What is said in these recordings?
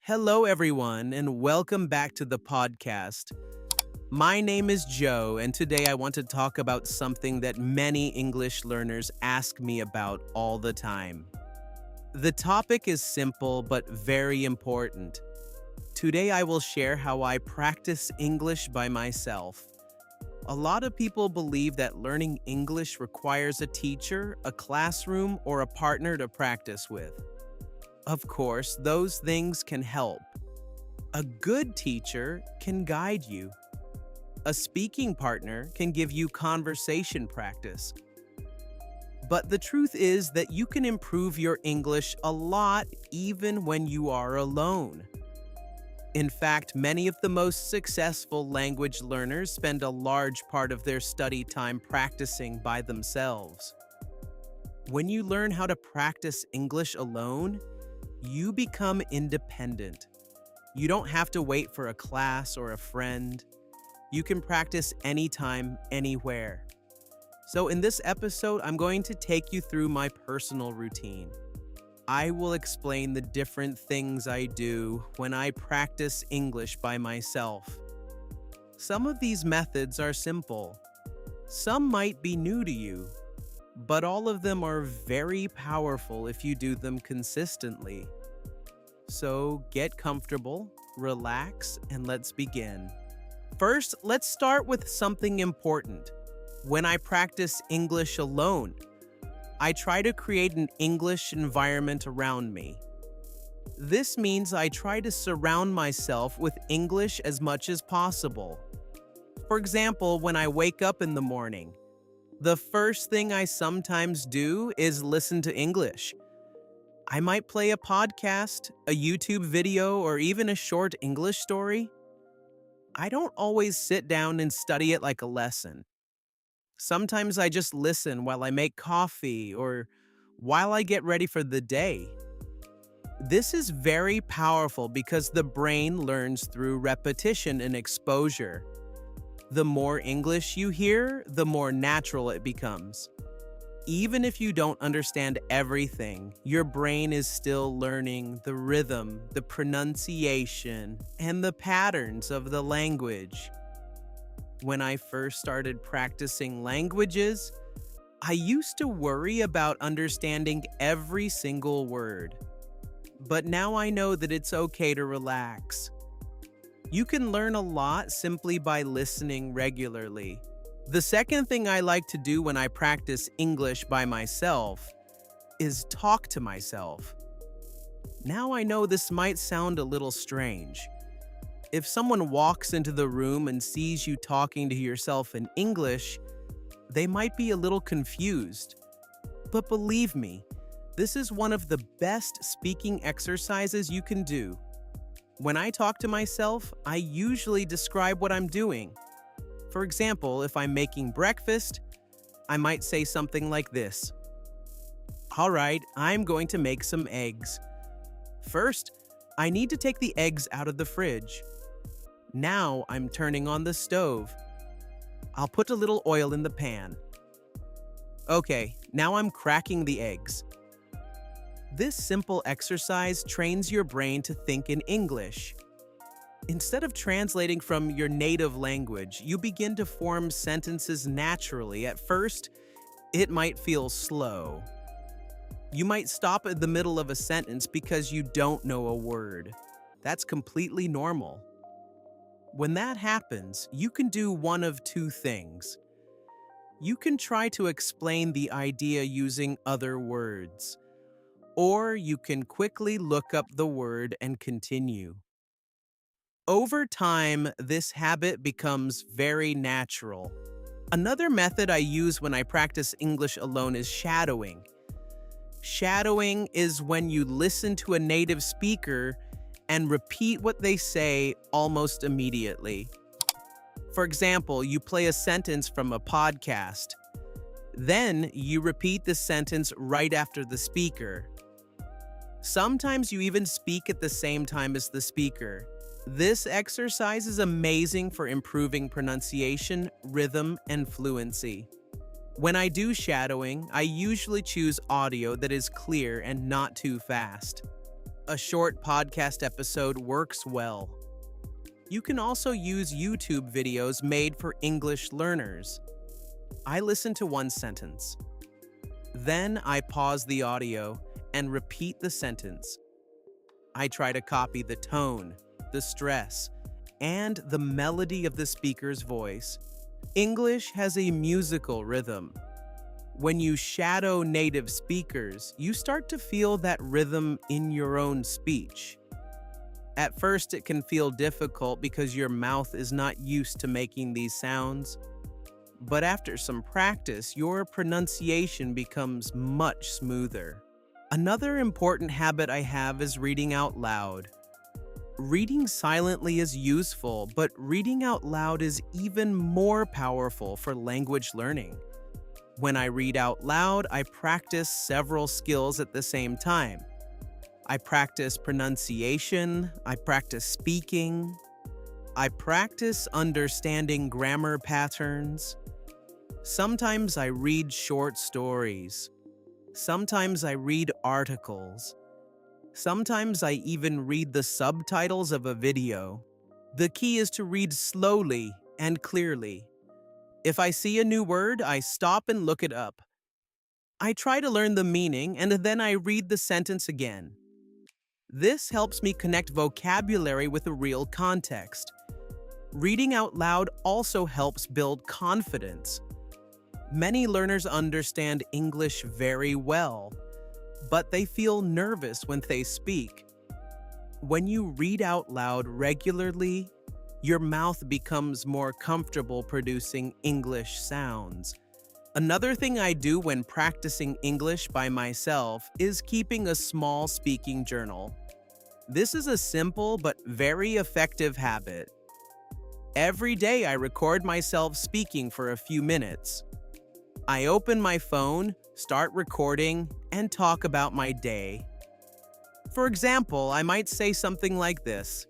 Hello, everyone, and welcome back to the podcast. My name is Joe, and today I want to talk about something that many English learners ask me about all the time. The topic is simple but very important. Today I will share how I practice English by myself. A lot of people believe that learning English requires a teacher, a classroom, or a partner to practice with. Of course, those things can help. A good teacher can guide you. A speaking partner can give you conversation practice. But the truth is that you can improve your English a lot even when you are alone. In fact, many of the most successful language learners spend a large part of their study time practicing by themselves. When you learn how to practice English alone, you become independent. You don't have to wait for a class or a friend. You can practice anytime, anywhere. So in this episode, I'm going to take you through my personal routine. I will explain the different things I do when I practice English by myself. Some of these methods are simple. Some might be new to you, but all of them are very powerful if you do them consistently. So get comfortable, relax, and let's begin. First, let's start with something important. When I practice English alone, I try to create an English environment around me. This means I try to surround myself with English as much as possible. For example, when I wake up in the morning, the first thing I sometimes do is listen to English. I might play a podcast, a YouTube video, or even a short English story. I don't always sit down and study it like a lesson. Sometimes I just listen while I make coffee or while I get ready for the day. This is very powerful because the brain learns through repetition and exposure. The more English you hear, the more natural it becomes. Even if you don't understand everything, your brain is still learning the rhythm, the pronunciation, and the patterns of the language. When I first started practicing languages, I used to worry about understanding every single word. But now I know that it's okay to relax. You can learn a lot simply by listening regularly. The second thing I like to do when I practice English by myself is talk to myself. Now I know this might sound a little strange. If someone walks into the room and sees you talking to yourself in English, they might be a little confused. But believe me, this is one of the best speaking exercises you can do. When I talk to myself, I usually describe what I'm doing. For example, if I'm making breakfast, I might say something like this. All right, I'm going to make some eggs. First, I need to take the eggs out of the fridge. Now I'm turning on the stove. I'll put a little oil in the pan. Okay, now I'm cracking the eggs. This simple exercise trains your brain to think in English. Instead of translating from your native language, you begin to form sentences naturally. At first, it might feel slow. You might stop at the middle of a sentence because you don't know a word. That's completely normal. When that happens, you can do one of two things. You can try to explain the idea using other words, or you can quickly look up the word and continue. Over time, this habit becomes very natural. Another method I use when I practice English alone is shadowing. Shadowing is when you listen to a native speaker and repeat what they say almost immediately. For example, you play a sentence from a podcast. Then you repeat the sentence right after the speaker. Sometimes you even speak at the same time as the speaker. This exercise is amazing for improving pronunciation, rhythm, and fluency. When I do shadowing, I usually choose audio that is clear and not too fast. A short podcast episode works well. You can also use YouTube videos made for English learners. I listen to one sentence. Then I pause the audio and repeat the sentence. I try to copy the tone, the stress, and the melody of the speaker's voice. English has a musical rhythm. When you shadow native speakers, you start to feel that rhythm in your own speech. At first, it can feel difficult because your mouth is not used to making these sounds. But after some practice, your pronunciation becomes much smoother. Another important habit I have is reading out loud. Reading silently is useful, but reading out loud is even more powerful for language learning. When I read out loud, I practice several skills at the same time. I practice pronunciation, I practice speaking, I practice understanding grammar patterns. Sometimes I read short stories. Sometimes I read articles. Sometimes I even read the subtitles of a video. The key is to read slowly and clearly. If I see a new word, I stop and look it up. I try to learn the meaning and then I read the sentence again. This helps me connect vocabulary with a real context. Reading out loud also helps build confidence. Many learners understand English very well, but they feel nervous when they speak. When you read out loud regularly, your mouth becomes more comfortable producing English sounds. Another thing I do when practicing English by myself is keeping a small speaking journal. This is a simple but very effective habit. Every day I record myself speaking for a few minutes. I open my phone, start recording, and talk about my day. For example, I might say something like this.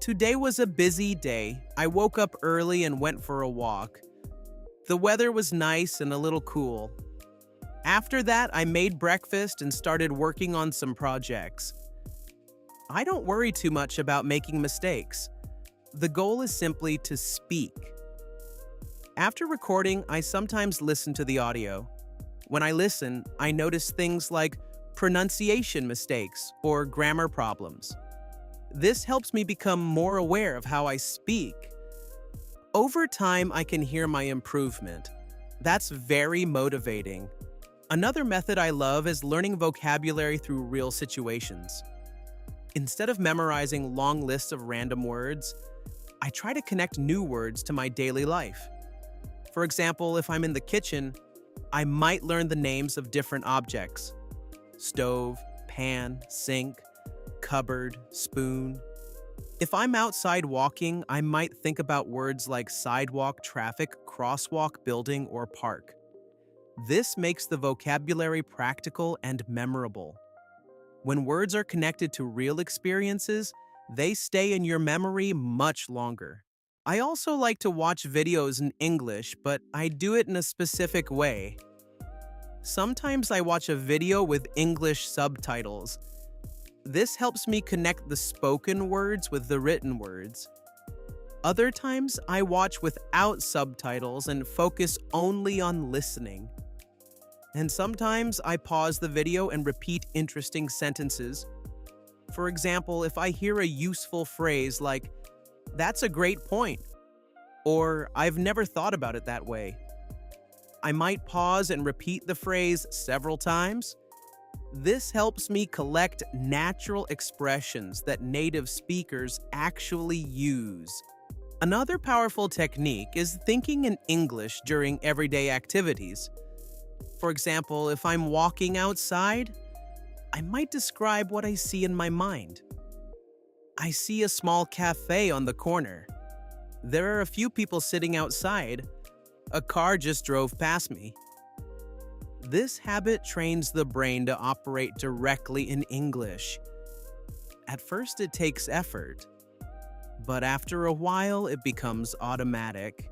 Today was a busy day. I woke up early and went for a walk. The weather was nice and a little cool. After that, I made breakfast and started working on some projects. I don't worry too much about making mistakes. The goal is simply to speak. After recording, I sometimes listen to the audio. When I listen, I notice things like pronunciation mistakes or grammar problems. This helps me become more aware of how I speak. Over time, I can hear my improvement. That's very motivating. Another method I love is learning vocabulary through real situations. Instead of memorizing long lists of random words, I try to connect new words to my daily life. For example, if I'm in the kitchen, I might learn the names of different objects: stove, pan, sink, cupboard, spoon. If I'm outside walking, I might think about words like sidewalk, traffic, crosswalk, building, or park. This makes the vocabulary practical and memorable. When words are connected to real experiences, they stay in your memory much longer. I also like to watch videos in English, but I do it in a specific way. Sometimes I watch a video with English subtitles. This helps me connect the spoken words with the written words. Other times, I watch without subtitles and focus only on listening. And sometimes I pause the video and repeat interesting sentences. For example, if I hear a useful phrase like, "That's a great point," or "I've never thought about it that way," I might pause and repeat the phrase several times. This helps me collect natural expressions that native speakers actually use. Another powerful technique is thinking in English during everyday activities. For example, if I'm walking outside, I might describe what I see in my mind. I see a small cafe on the corner. There are a few people sitting outside. A car just drove past me. This habit trains the brain to operate directly in English. At first, it takes effort, but after a while, it becomes automatic.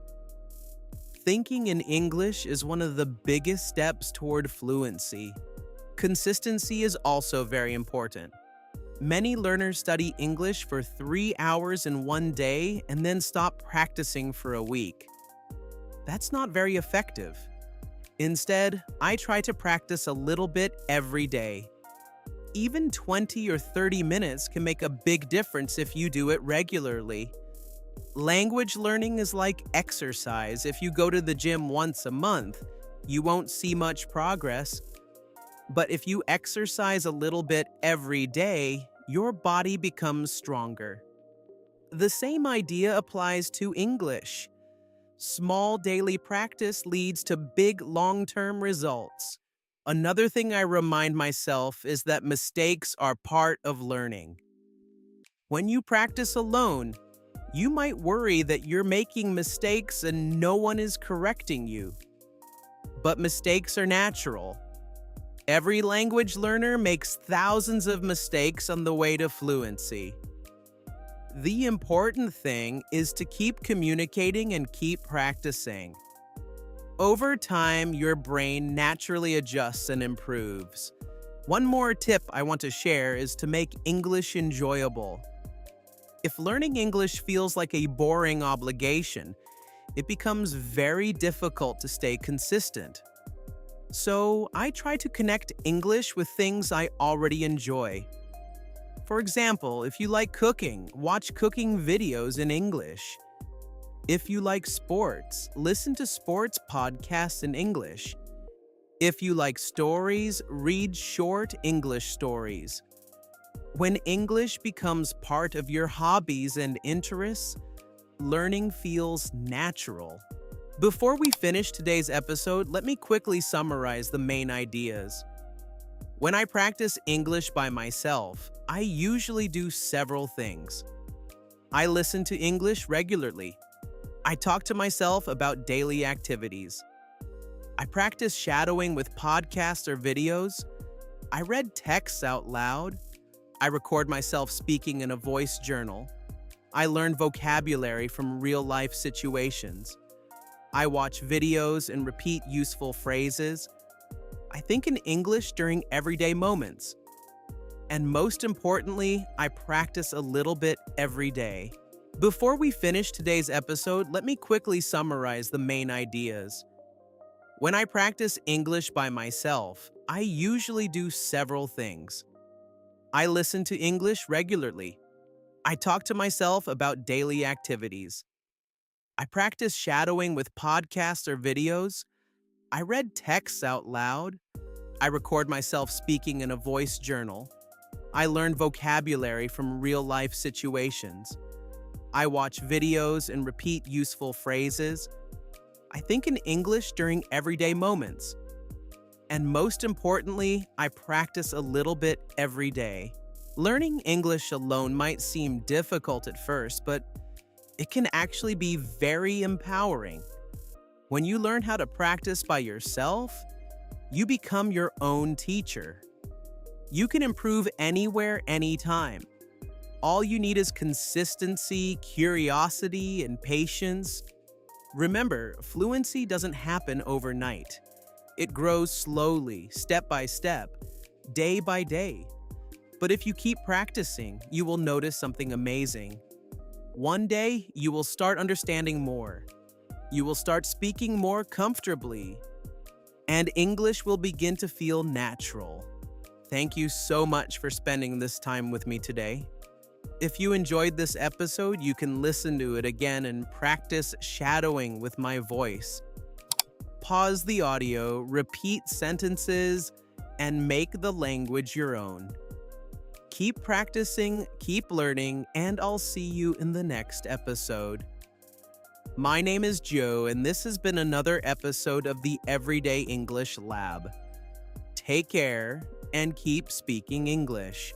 Thinking in English is one of the biggest steps toward fluency. Consistency is also very important. Many learners study English for 3 hours in one day and then stop practicing for a week. That's not very effective. Instead, I try to practice a little bit every day. Even 20 or 30 minutes can make a big difference if you do it regularly. Language learning is like exercise. If you go to the gym once a month, you won't see much progress. But if you exercise a little bit every day, your body becomes stronger. The same idea applies to English. Small daily practice leads to big long-term results. Another thing I remind myself is that mistakes are part of learning. When you practice alone, you might worry that you're making mistakes and no one is correcting you. But mistakes are natural. Every language learner makes thousands of mistakes on the way to fluency. The important thing is to keep communicating and keep practicing. Over time, your brain naturally adjusts and improves. One more tip I want to share is to make English enjoyable. If learning English feels like a boring obligation, it becomes very difficult to stay consistent. So, I try to connect English with things I already enjoy. For example, if you like cooking, watch cooking videos in English. If you like sports, listen to sports podcasts in English. If you like stories, read short English stories. When English becomes part of your hobbies and interests, learning feels natural. Before we finish today's episode, let me quickly summarize the main ideas. When I practice English by myself, I usually do several things. I listen to English regularly. I talk to myself about daily activities. I practice shadowing with podcasts or videos. I read texts out loud. I record myself speaking in a voice journal. I learn vocabulary from real-life situations. I watch videos and repeat useful phrases. I think in English during everyday moments. And most importantly, I practice a little bit every day. Before we finish today's episode, let me quickly summarize the main ideas. When I practice English by myself, I usually do several things. I listen to English regularly. I talk to myself about daily activities. I practice shadowing with podcasts or videos. I read texts out loud. I record myself speaking in a voice journal. I learn vocabulary from real-life situations. I watch videos and repeat useful phrases. I think in English during everyday moments. And most importantly, I practice a little bit every day. Learning English alone might seem difficult at first, but it can actually be very empowering. When you learn how to practice by yourself, you become your own teacher. You can improve anywhere, anytime. All you need is consistency, curiosity, and patience. Remember, fluency doesn't happen overnight. It grows slowly, step by step, day by day. But if you keep practicing, you will notice something amazing. One day, you will start understanding more. You will start speaking more comfortably. And English will begin to feel natural. Thank you so much for spending this time with me today. If you enjoyed this episode, you can listen to it again and practice shadowing with my voice. Pause the audio, repeat sentences, and make the language your own. Keep practicing, keep learning, and I'll see you in the next episode. My name is Joe, and this has been another episode of the Everyday English Lab. Take care and keep speaking English.